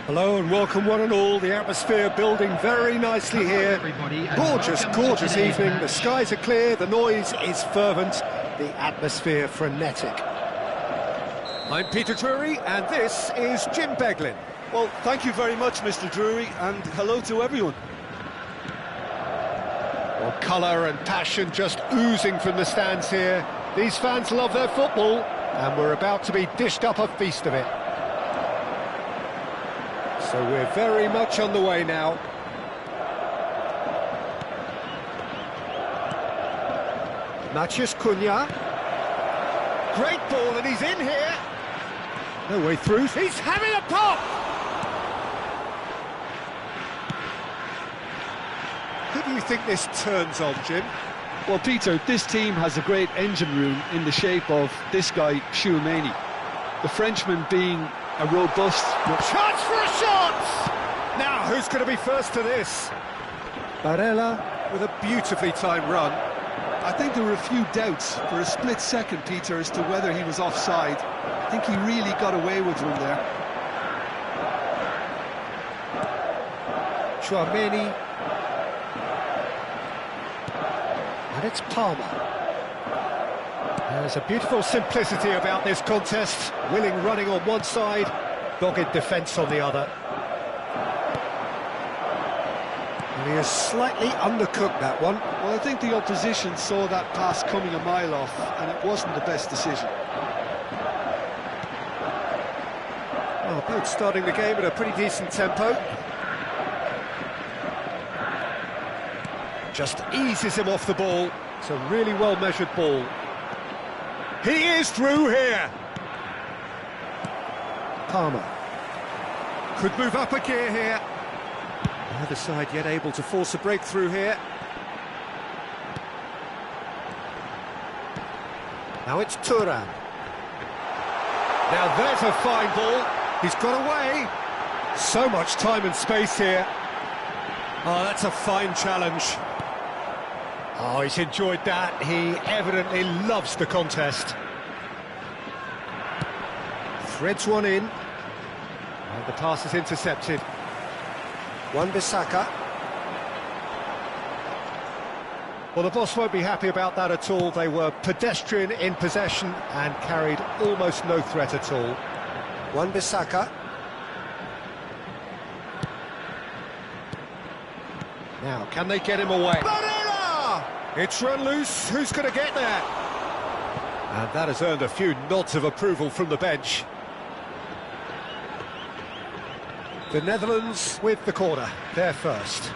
Hello and welcome one and all, the atmosphere building very nicely here. Gorgeous evening, the skies are clear, the noise is fervent, the atmosphere frenetic. I'm Peter Drury and this is Jim Beglin. Well, thank you very much, Mr. Drury, and hello to everyone. Well, colour and passion just oozing from the stands here. These fans love their football and we're about to be dished up a feast of it. So we're very much on the way now. Matheus Cunha. Great ball and he's in here. No way through. He's having a pop! Who do you think this turns on, Jim? Well, Peter, this team has a great engine room in the shape of this guy, Tchouaméni. The Frenchman being a robust... Chance for a shot! Now, who's going to be first to this? Barella with a beautifully timed run. I think there were a few doubts for a split second, Peter, as to whether he was offside. I think he really got away with one there. Tchouaméni. And it's Palmer. There's a beautiful simplicity about this contest. Willing running on one side, dogged defence on the other. And he has slightly undercooked that one. Well, I think the opposition saw that pass coming a mile off, and it wasn't the best decision. Well, both starting the game at a pretty decent tempo. Just eases him off the ball. It's a really well-measured ball. He is through here. Palmer. Could move up a gear here. The other side yet able to force a breakthrough here. Now it's Thuram. Now there's a fine ball. He's got away. So much time and space here. Oh, that's a fine challenge. Oh, he's enjoyed that. He evidently loves the contest. Threads one in. And the pass is intercepted. Wan-Bissaka. Well, the boss won't be happy about that at all. They were pedestrian in possession and carried almost no threat at all. Wan-Bissaka. Now, can they get him away? It's run loose, who's going to get there? And that has earned a few nods of approval from the bench. The Netherlands with the corner, they're first.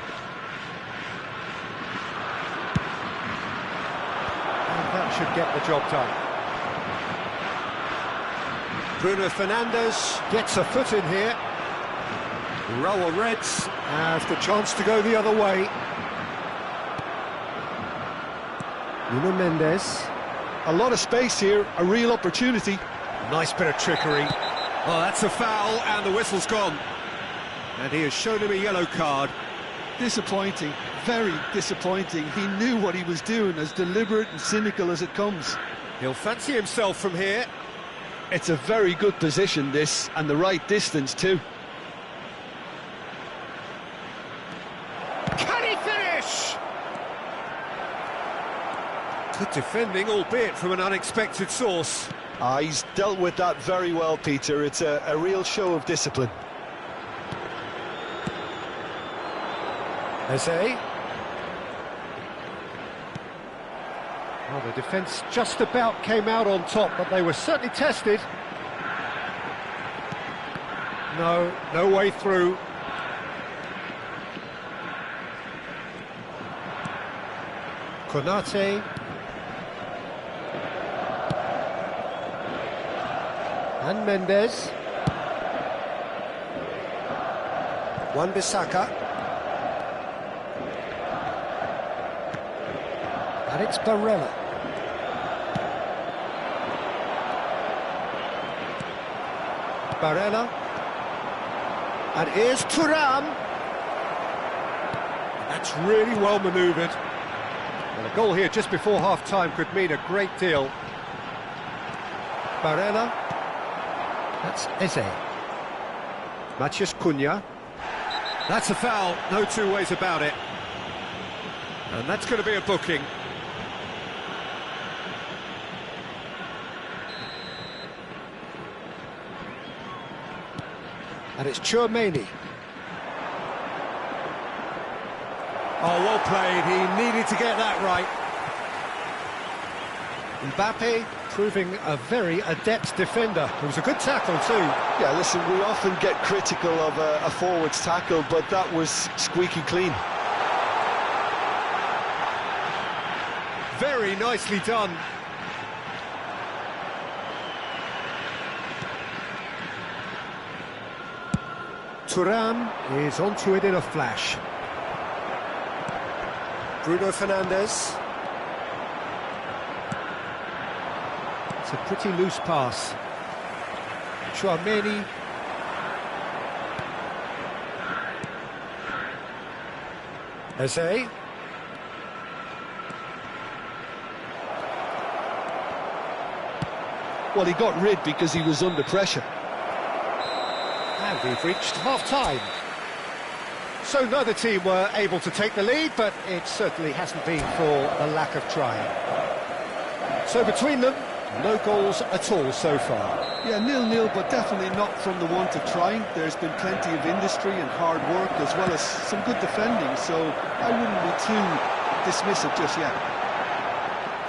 And that should get the job done. Bruno Fernandes gets a foot in here. Raul Reds has the chance to go the other way. Nuno Mendes. A lot of space here, a real opportunity. Nice bit of trickery. Oh, that's a foul, and the whistle's gone. And he has shown him a yellow card. Disappointing, very disappointing. He knew what he was doing, as deliberate and cynical as it comes. He'll fancy himself from here. It's a very good position, this, and the right distance too. Can he finish? Good defending, albeit from an unexpected source. He's dealt with that very well, Peter. It's a real show of discipline. Eze. Well, the defence just about came out on top, but they were certainly tested. No way through. Konate. And Mendes. Wan-Bissaka. And it's Barella. Barella. And here's Thuram. That's really well manoeuvred. And a goal here just before half-time could mean a great deal. Barella. That's Eze. Matheus Cunha. That's a foul, no two ways about it. And that's going to be a booking. And it's Tchouaméni. Oh, well played. He needed to get that right. Mbappe proving a very adept defender. It was a good tackle too. Yeah, listen, we often get critical of a forward's tackle, but that was squeaky clean. Very nicely done. Thuram is onto it in a flash. Bruno Fernandes. It's a pretty loose pass. Tchouaméni. Eze. Well, he got rid because he was under pressure. And we've reached half-time. So neither team were able to take the lead, but it certainly hasn't been for the lack of trying. So between them, no goals at all so far. Yeah, 0-0, but definitely not from the want of trying. There's been plenty of industry and hard work, as well as some good defending, so I wouldn't be too dismissive just yet.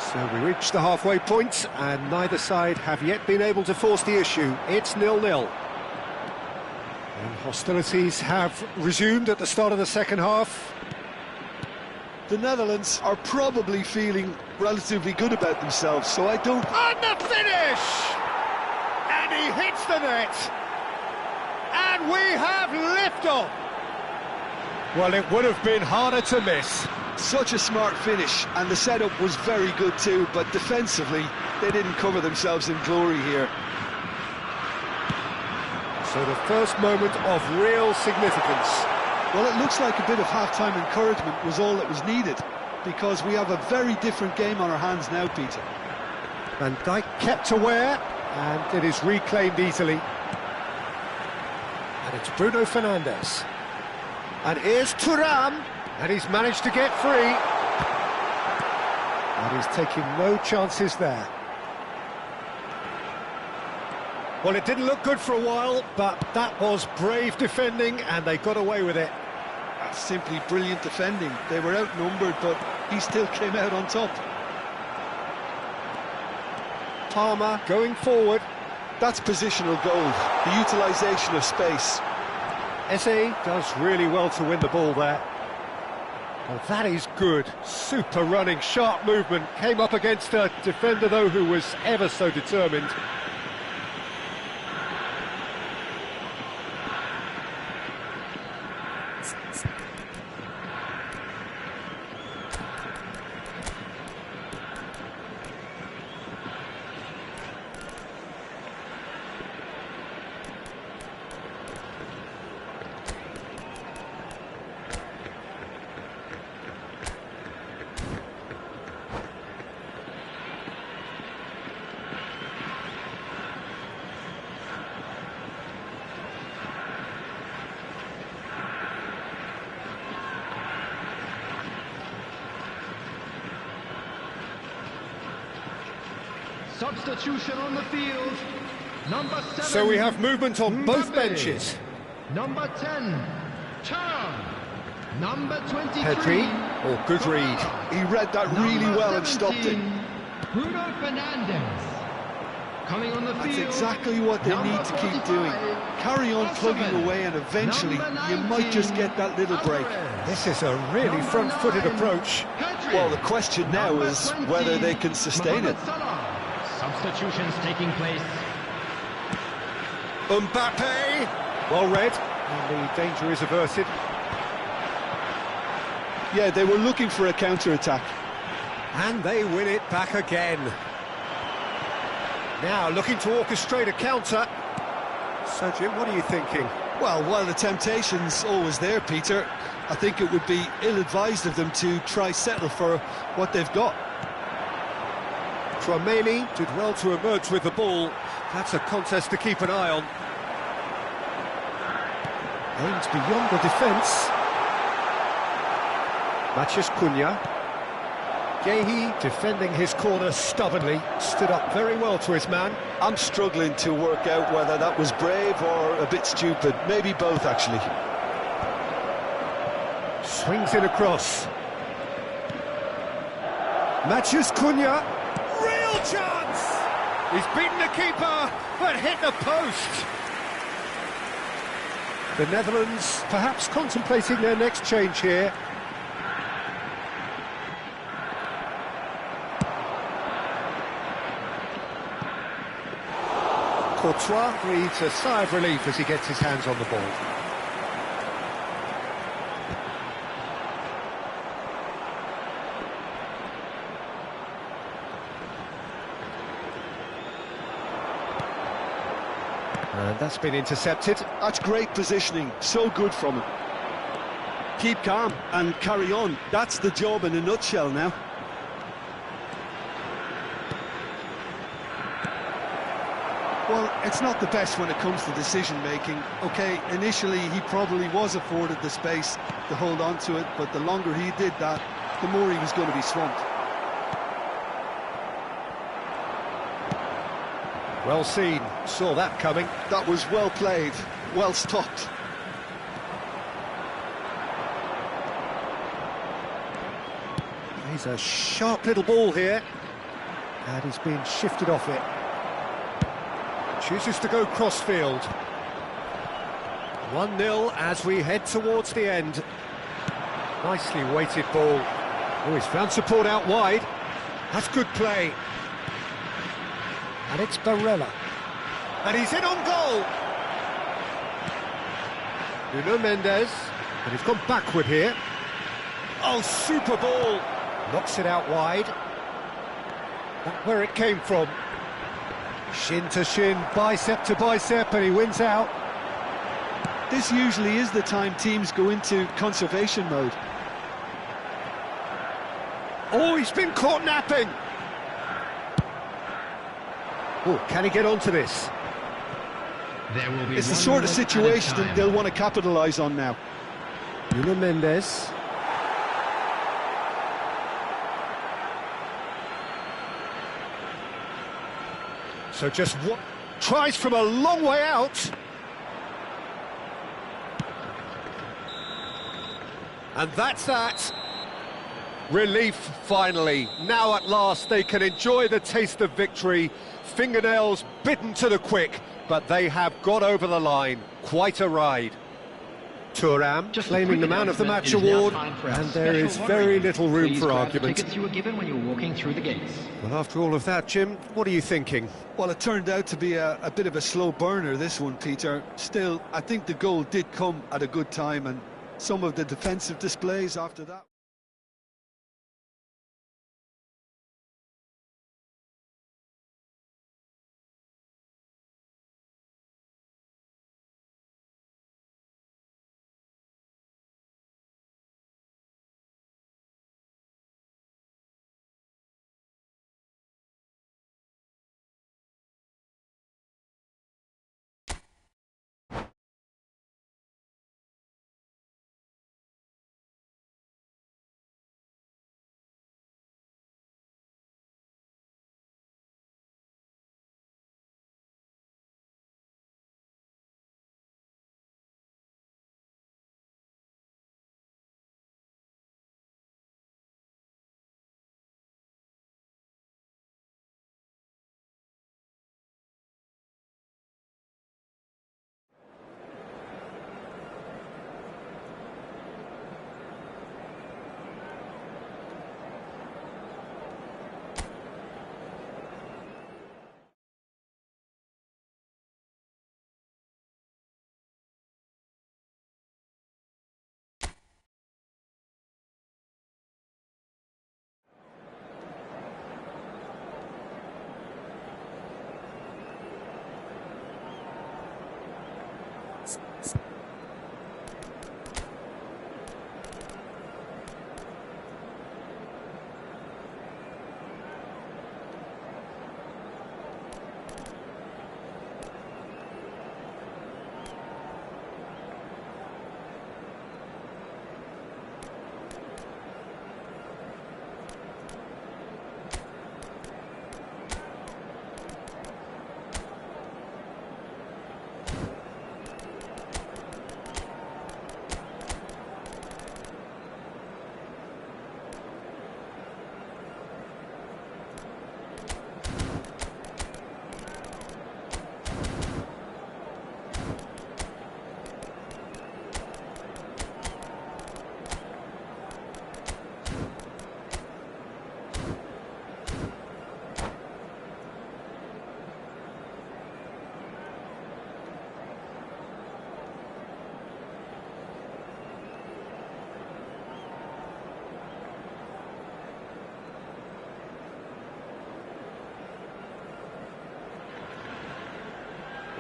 So we reached the halfway point, and neither side have yet been able to force the issue. It's 0-0. And hostilities have resumed at the start of the second half. The Netherlands are probably feeling relatively good about themselves, so I don't... And the finish! And he hits the net! And we have liftoff! Well, it would have been harder to miss. Such a smart finish, and the setup was very good too, but defensively, they didn't cover themselves in glory here. So the first moment of real significance. Well, it looks like a bit of half-time encouragement was all that was needed, because we have a very different game on our hands now, Peter. Van Dijk kept aware, and it is reclaimed easily. And it's Bruno Fernandes. And here's Thuram, and he's managed to get free. And he's taking no chances there. Well, it didn't look good for a while, but that was brave defending, and they got away with it. That's simply brilliant defending. They were outnumbered, but he still came out on top. Palmer going forward. That's positional gold, the utilisation of space. Eze does really well to win the ball there. Well, that is good. Super running, sharp movement. Came up against a defender, though, who was ever so determined. Substitution on the field. Number 7. So we have movement on both Mbappe. benches. Number 10, Thuram. Number 23. Pedri. Oh, good read. He read that really well and stopped it. Bruno Fernandes. Coming on the That's field. exactly what they Number need to keep 45, doing. Carry on plugging Osimhen. away and eventually Number you might just 19, get that little break. Alvarez. This is a really Number front-footed 9, approach. Pedri. Well, the question now Number is 20, whether they can sustain it. Mohamed Salah. Substitutions taking place. Mbappe. Well read. And the danger is averted. Yeah, they were looking for a counter-attack. And they win it back again. Now looking to orchestrate a counter. So Jim, what are you thinking? Well, while the temptation's always there, Peter, I think it would be ill-advised of them to try settle for what they've got. Tchouaméni did well to emerge with the ball. That's a contest to keep an eye on. Aims beyond the defence. Matheus Cunha. Guehi defending his corner stubbornly, stood up very well to his man. I'm struggling to work out whether that was brave or a bit stupid. Maybe both, actually. Swings in across. Matheus Cunha. Real chance! He's beaten the keeper, but hit the post. The Netherlands perhaps contemplating their next change here. Courtois breathes a sigh of relief as he gets his hands on the ball. And that's been intercepted. That's great positioning, so good from him. Keep calm and carry on. That's the job in a nutshell now. Well, it's not the best when it comes to decision-making. OK, initially he probably was afforded the space to hold on to it, but the longer he did that, the more he was going to be swamped. Well seen, saw that coming. That was well played, well stopped. He's a sharp little ball here. And he's been shifted off it. Chooses to go crossfield. 1-0 as we head towards the end. Nicely weighted ball. Oh, he's found support out wide. That's good play. And it's Barella. And he's in on goal. Nuno Mendes. And he's gone backward here. Oh, super ball. Knocks it out wide. Not where it came from. Shin to shin, bicep to bicep, and he wins out. This usually is the time teams go into conservation mode. Oh, he's been caught napping. Oh, can he get onto this? There will be It's the one sort of minute at a situation that time. they'll want to capitalise on now. Nuno Mendes. So just what tries from a long way out. And that's that. Relief, finally. Now at last they can enjoy the taste of victory. Fingernails bitten to the quick, but they have got over the line. Quite a ride. Thuram Just a claiming quick the Man of the announcement, Match it is now award, time for our and there special is lottery. very little room Please for grab the argument. tickets you were given when you were walking through the gates. Well, after all of that, Jim, what are you thinking? Well, it turned out to be a bit of a slow burner, this one, Peter. Still, I think the goal did come at a good time, and some of the defensive displays after that.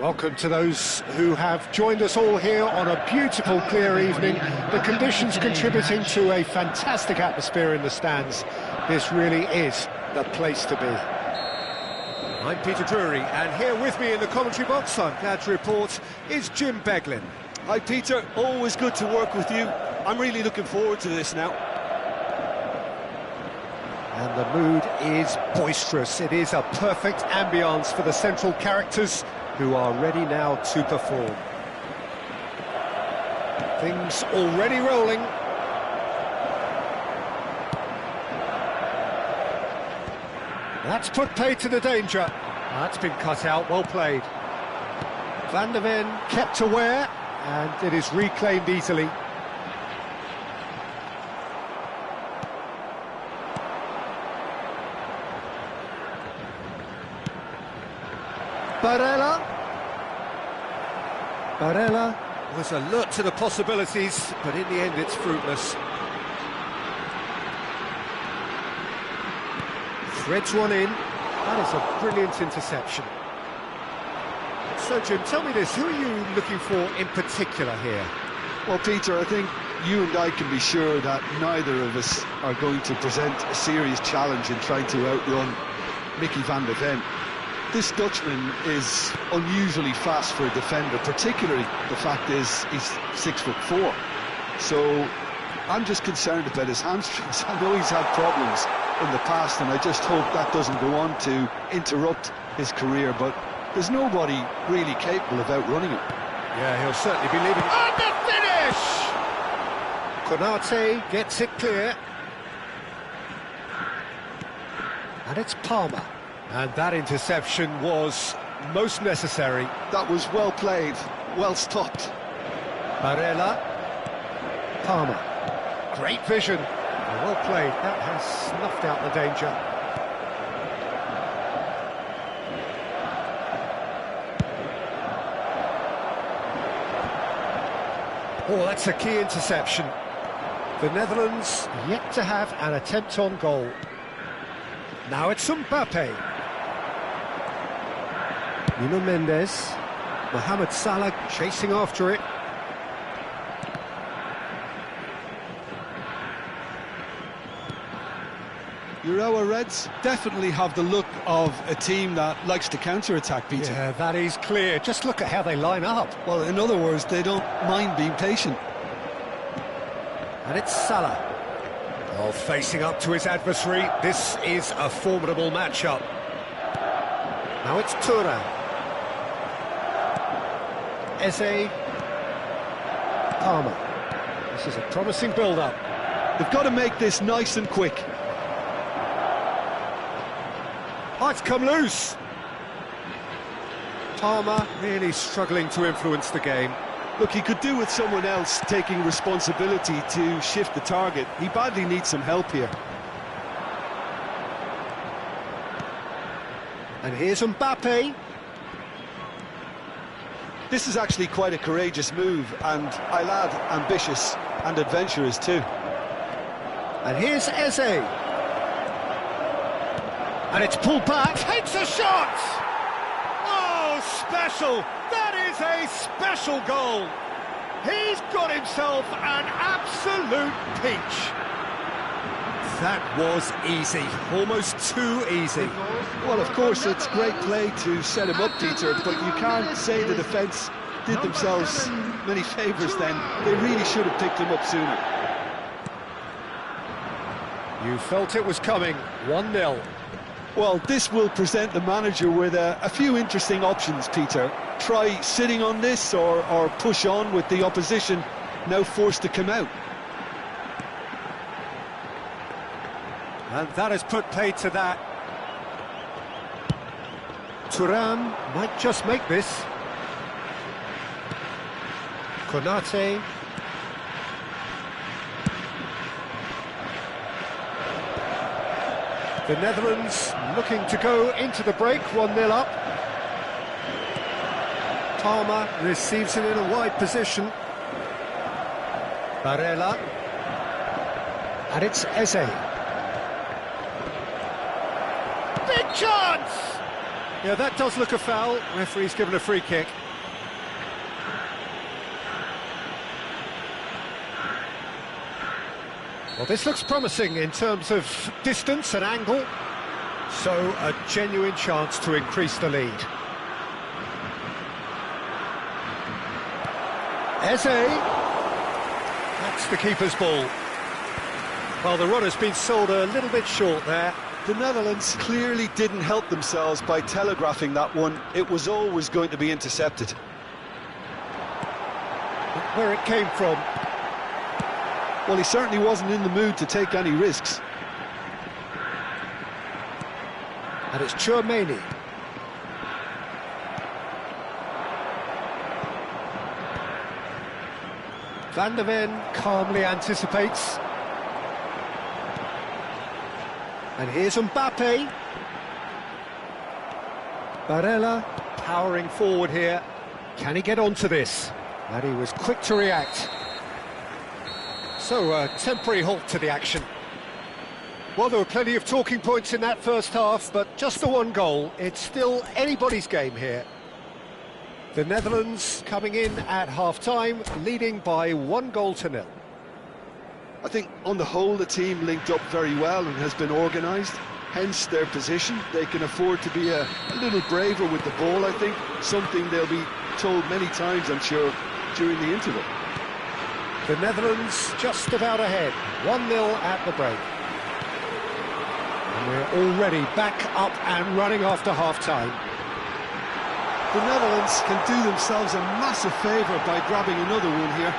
Welcome to those who have joined us all here on a beautiful, clear evening. The conditions contributing to a fantastic atmosphere in the stands. This really is the place to be. I'm Peter Drury, and here with me in the commentary box, I'm glad to report, is Jim Beglin. Hi Peter, always good to work with you. I'm really looking forward to this now. And the mood is boisterous. It is a perfect ambience for the central characters who are ready now to perform. Things already rolling. That's put paid to the danger. That's been cut out, well played. Van der Ven kept aware, and it is reclaimed easily. Barella was alert to the possibilities, but in the end it's fruitless. Threads one in. That is a brilliant interception. So Jim, tell me this, who are you looking for in particular here? Well Peter, I think you and I can be sure that neither of us are going to present a serious challenge in trying to outrun Mickey van der Ven. This Dutchman is unusually fast for a defender, particularly the fact is he's 6'4". So I'm just concerned about his hamstrings. I know he's had problems in the past, and I just hope that doesn't go on to interrupt his career, but there's nobody really capable of outrunning him. Yeah, he'll certainly be leaving. And the finish! Konate gets it clear. And it's Palmer. And that interception was most necessary. That was well played, well stopped. Barella. Palmer. Great vision. Well played. That has snuffed out the danger. Oh, that's a key interception. The Netherlands yet to have an attempt on goal. Now it's Mbappe. Nuno Mendes, Mohamed Salah chasing after it. Urawa Reds definitely have the look of a team that likes to counter-attack, Peter. Yeah, that is clear. Just look at how they line up. Well, in other words, they don't mind being patient. And it's Salah. Oh, facing up to his adversary. This is a formidable matchup. Now it's Thuram. Eze. Palmer. This is a promising build-up. They've got to make this nice and quick. Oh, it's come loose. Palmer really struggling to influence the game. Look, he could do with someone else taking responsibility to shift the target. He badly needs some help here. And here's Mbappe. This is actually quite a courageous move, and I'll add ambitious and adventurous too. And here's Eze. And it's pulled back. Takes a shot! Oh, special! That is a special goal! He's got himself an absolute peach. That was easy, almost too easy. Well, of course, it's great play to set him up, Peter, but you can't say the defence did themselves many favours then. They really should have picked him up sooner. You felt it was coming, 1-0. Well, this will present the manager with a few interesting options, Peter. Try sitting on this or push on with the opposition now forced to come out. And that has put paid to that. Thuram might just make this. Konate. The Netherlands looking to go into the break, 1-0 up. Palmer receives it in a wide position. Barella. And it's Eze. Big chance! Yeah, that does look a foul. Referee's given a free kick. Well, this looks promising in terms of distance and angle. So, a genuine chance to increase the lead. Eze. That's the keeper's ball. Well, the run has been sold a little bit short there. The Netherlands clearly didn't help themselves by telegraphing that one. It was always going to be intercepted. Where it came from. Well, he certainly wasn't in the mood to take any risks. And it's Tchouaméni. Van de Ven calmly anticipates. And here's Mbappe. Barella powering forward here. Can he get onto this? And he was quick to react. So, a temporary halt to the action. Well, there were plenty of talking points in that first half, but just the one goal. It's still anybody's game here. The Netherlands coming in at half-time, leading by 1-0. I think on the whole the team linked up very well and has been organised, hence their position. They can afford to be a little braver with the ball, I think, something they'll be told many times, I'm sure, during the interval. The Netherlands just about ahead, 1-0 at the break. And we're already back up and running after half-time. The Netherlands can do themselves a massive favour by grabbing another one here.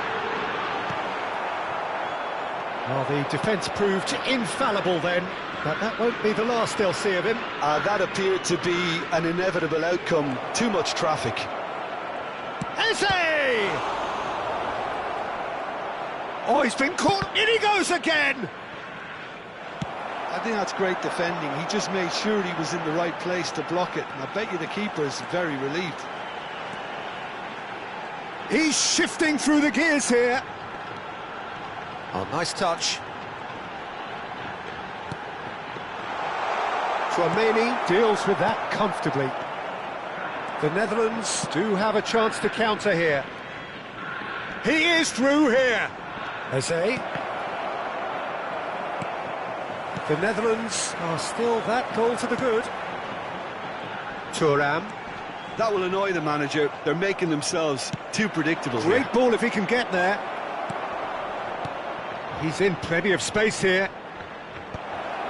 Well, the defence proved infallible then, but that won't be the last they'll see of him. That appeared to be an inevitable outcome. Too much traffic. Eze! Oh, he's been caught. In he goes again! I think that's great defending. He just made sure he was in the right place to block it, and I bet you the keeper is very relieved. He's shifting through the gears here. Oh, nice touch. Tchouaméni deals with that comfortably. The Netherlands do have a chance to counter here. He is through here. Eze. The Netherlands are still that goal to the good. Thuram. That will annoy the manager. They're making themselves too predictable. Great ball if he can get there. He's in plenty of space here.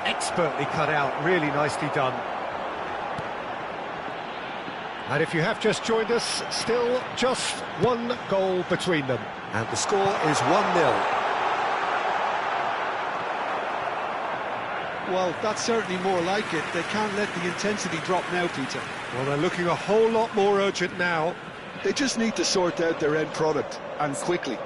Expertly cut out, really nicely done. And if you have just joined us, still just 1 goal between them. And the score is 1-0. Well, that's certainly more like it. They can't let the intensity drop now, Peter. Well, they're looking a whole lot more urgent now. They just need to sort out their end product, and quickly.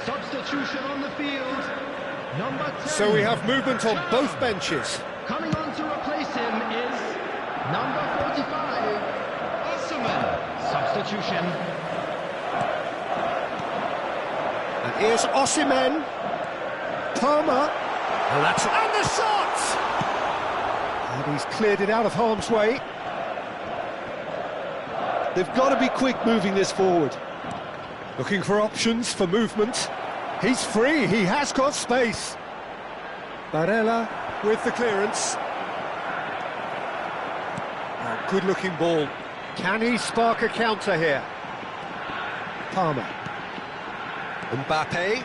Substitution on the field. Number 10. So we have movement on both benches. Coming on to replace him is number 45, Osimhen. Substitution. And here's Osimhen. Palmer. And the shot! And he's cleared it out of harm's way. They've got to be quick moving this forward. Looking for options for movement. He's free, he has got space. Barella with the clearance. Oh, good-looking ball. Can he spark a counter here? Palmer. Mbappe.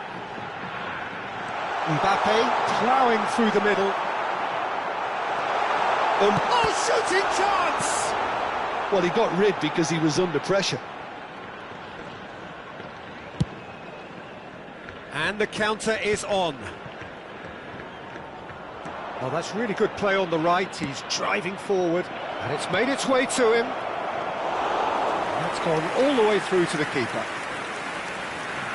Mbappe ploughing through the middle. Oh, shooting chance! Well, he got rid because he was under pressure. And the counter is on. Well, that's really good play on the right. He's driving forward, and it's made its way to him. That's gone all the way through to the keeper.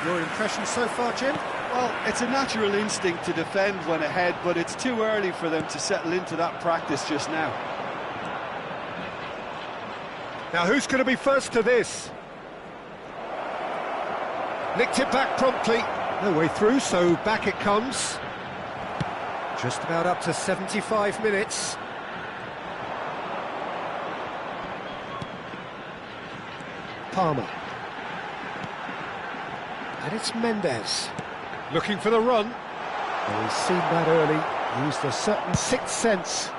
Your impression so far, Jim? Well, it's a natural instinct to defend when ahead, but it's too early for them to settle into that practice just now. Now, who's going to be first to this? Nicked it back promptly. No way through, so back it comes. Just about up to 75 minutes. Palmer. And it's Mendes. Looking for the run. Well, he's seen that early, used a certain sixth sense.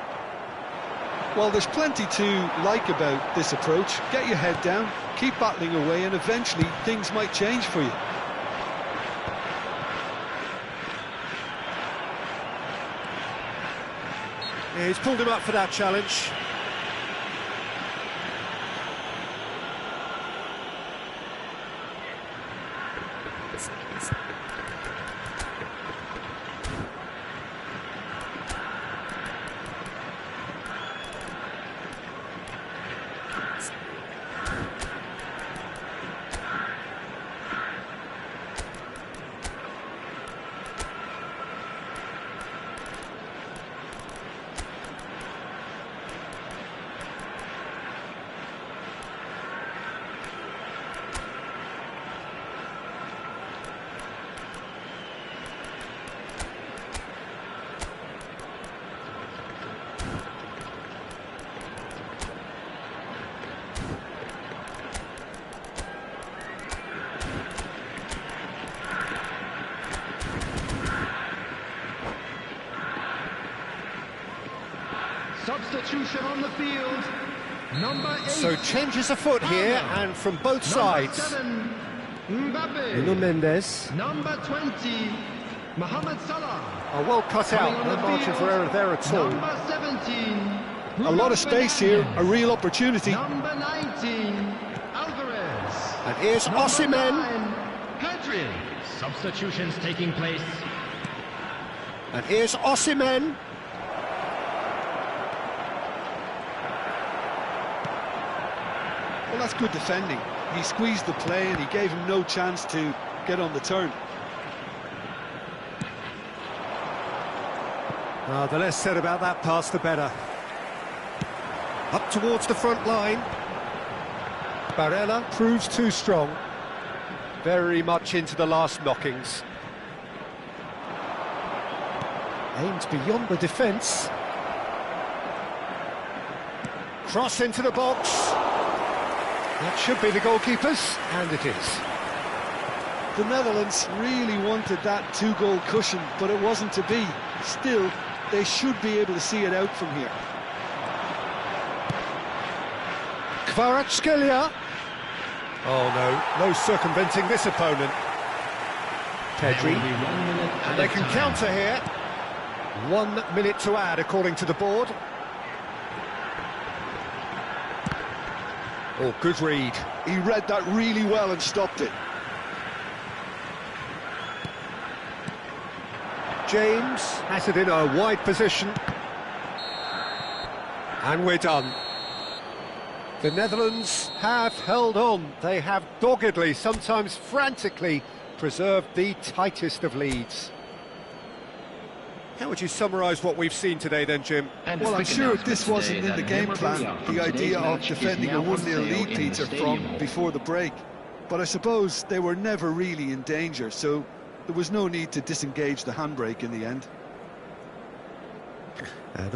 Well, there's plenty to like about this approach. Get your head down, keep battling away, and eventually things might change for you. Yeah, he's pulled him up for that challenge. Substitution on the field. Number 8. So changes afoot here, and from both sides. Number 7, Mbappe. Nuno Mendes. Number 20, Mohamed Salah. Oh, well cut Coming out, on no the margin field, for error there at all. Number 17, A lot of space here, a real opportunity. Number 19, Alvarez. And here's Number Osimhen. 9, Pedri. Substitutions taking place. And here's Osimhen. Well, that's good defending. He squeezed the play and he gave him no chance to get on the turn. The less said about that pass, the better. Up towards the front line. Barella proves too strong. Very much into the last knockings. Aimed beyond the defence. Cross into the box. That should be the goalkeeper's, and it is. The Netherlands really wanted that two-goal cushion, but it wasn't to be. Still, they should be able to see it out from here. Kvaratskhelia. Oh no circumventing this opponent. Pedri. And they can counter here. 1 minute to add according to the board. Oh, good read. He read that really well and stopped it. James has it in a wide position. And we're done. The Netherlands have held on. They have doggedly, sometimes frantically, preserved the tightest of leads. How would you summarise what we've seen today then, Jim? Well, I'm sure this wasn't in the game plan, the idea of defending a 1-0 lead, Peter, from before the break. But I suppose they were never really in danger, so there was no need to disengage the handbrake in the end. And